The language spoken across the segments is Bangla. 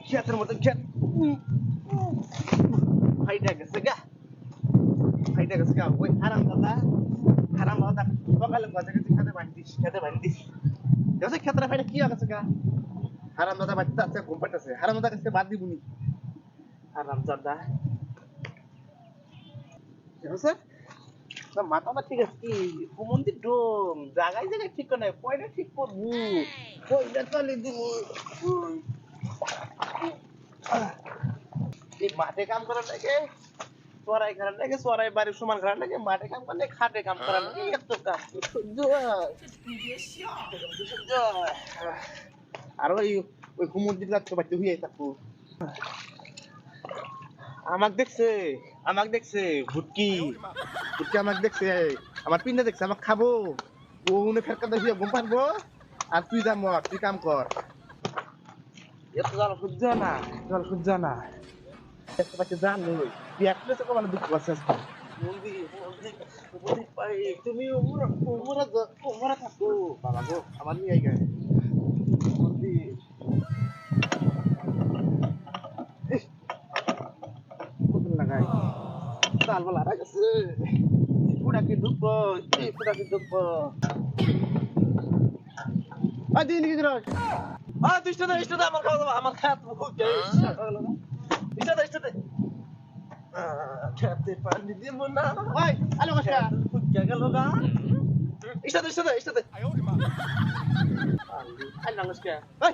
ক্ষেতের মধ্যে ক্ষেত ফাইটা গেছে গা ওই হারাম দাদা সকালে কথা গেছে খেতে বান্ধিস দেখছে ক্ষেত্রে ফাইটা কি গেছে গা হারাম দাদা বাচ্চা আছে ঘুম পাইতেছে হারাম দাদা কাছে বাদ দিবনি হারাম দাদা দেখছে না মাথাটা ঠিক আছে কি কুমন্দির ডোম জায়গায় ঠিক করে পয়টা ঠিক করবো পয়টা চলে দিব এই মাঠে কাম করার লাগে চড়াই করার লাগে চড়াই বাড়ির সমান করার লাগে মাঠে কাম করলে খাটে কাম করার লাগে এত কাজ সহ্য আর ওই কুমন্দির যাচ্ছে বাচ্চা হয়ে থাকবো আমাকে দেখছে ভুটকি আমাকে দেখছে আমার পিন্ডা দেখছে আমাকে খাবো ও উনি ফেরকা দিয়ে ঘুম পারবো আর তুই যা মর তুই কাম কর এত জল সহ্য না একটা পাচ্ছে জান নেই তুই একটু তো মানে দুঃখ পাচ্ছিস তুমি ওমরা থাকো বাবা গো আমার নিয়ে আই গায়ে লাগাই তাল বলা গেছে পুরা কি দুঃখ দিন কি করছ ইষ্টটা আমার খাওয়া দাওয়া আমার খাত খুব ইষ্টটা খেতে পানি দিব না ওই আলো কাকা খুব গেল গা ইষ্টটা আই নমস্কার ওই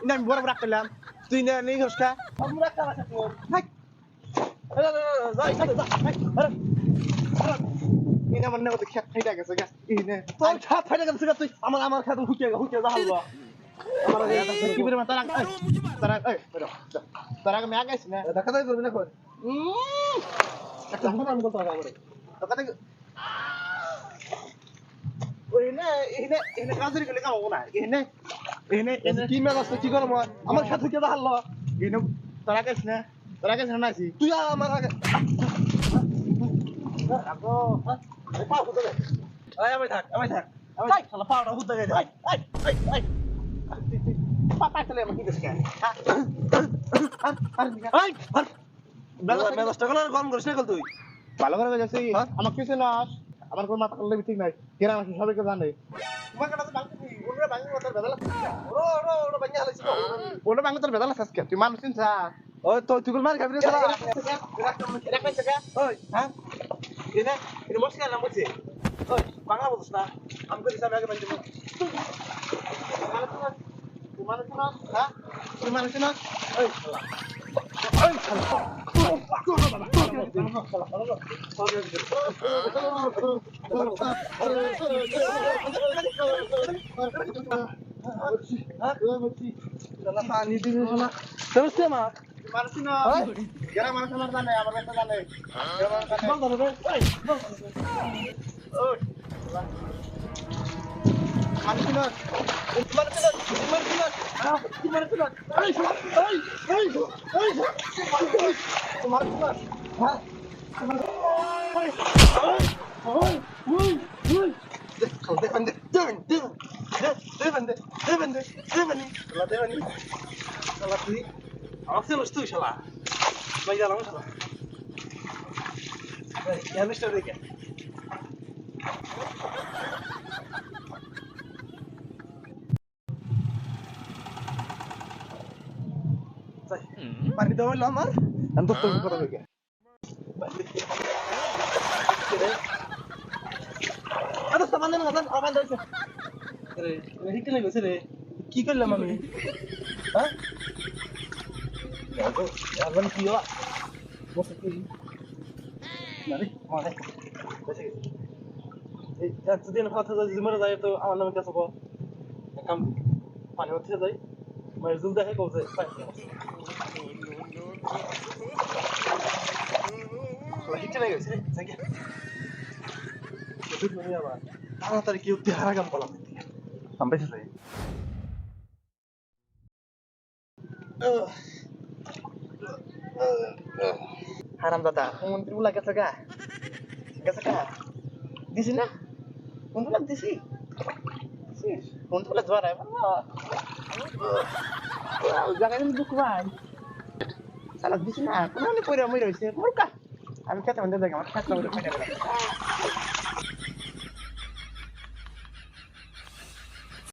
না আমি বড় রাখলাম তুই না নেই হসকা আমি রাখতে আছে তো হাই ইনা মনে মতো খেত ফাইটা গেছে গা ইনে তোর খেত ফাইটা গেছে গা তুই আমার খেত হুকিয়া যা হালবা আমার কি বেরে মাথা রাখ তারা আমি আগাইছ না দেখা দাই করবি না কোন একটা ফোন আমি বলতে হবে তো কথা ওই না এনে কাজের গেলে কাম হবে না এনে কি মেলাস কি করব আমার খেত হুকিয়া যা হালবা ইনে তারা আগাইছ না নাছি তুই আমার আগে রাখো পাও হুদে আয় আমি থাক শালা পাওটা হুদে গে আই পাপা চলে আমাকে দিস কেন মেলাসটা গরম করিস না তুই ভালো করে যাচ্ছি আমার কিছু না আমার কোন মাথা করলে ঠিক নাই কেন আমাকে সবাইকে জানে তোমার কাছে বাংলাদেশি ওরা বাংলা কথা বেদালা ওরা বাংলা হালাইছ ওরা বাংলা তোর বেদালা আজকে তুই মানুষ চিনছা ওই তো তুই মার খাবি না শালা রাখ টাকা ওই হ্যাঁ এটা মস্কা না বলছে ওই বাংলা বলছ না আমাকে দিছ আমি আগে বান্ধব মানুষ না হ্যাঁ তুই মানুষ না ওই পানি দিবি না সমস্যা মা মানুষ না যারা মানুষ আমার জানে আমার একটা জানে তুই শালা ভাই জানো শালা ইয়ামিস্টার দেখে পানি দেওয়া হলো আমার আমি তো তোর কথা দেখে আরে সামান দেন না আমার দাইছে আরে হিটে লাগছে রে কি করলাম আমি হ্যাঁ এখন কি হলো বসে কি না রে মানে বসে এই এতদিন কথা যদি মরে যায় তো আমার নামে কাছে বল কাম পানি উঠে যায় মানে জুল দেখে কইছে হিটে লাগছে রে জায়গা তুই মনে আবার তাড়াতাড়ি কি উঠতে হারা গাম বলা আমি বেঁচে যাই হারাম দাদা মন্ত্রী গুলা গেছে গা দিছি না কোনটা লাগ দিছি কোনটা লাগ জ্বর জায়গায় দুঃখ ভাই সালাদ দিছি না কোনো পয়রা মরে হইছে মুরকা আমি খেতে মধ্যে দেখে আমার খেতে মধ্যে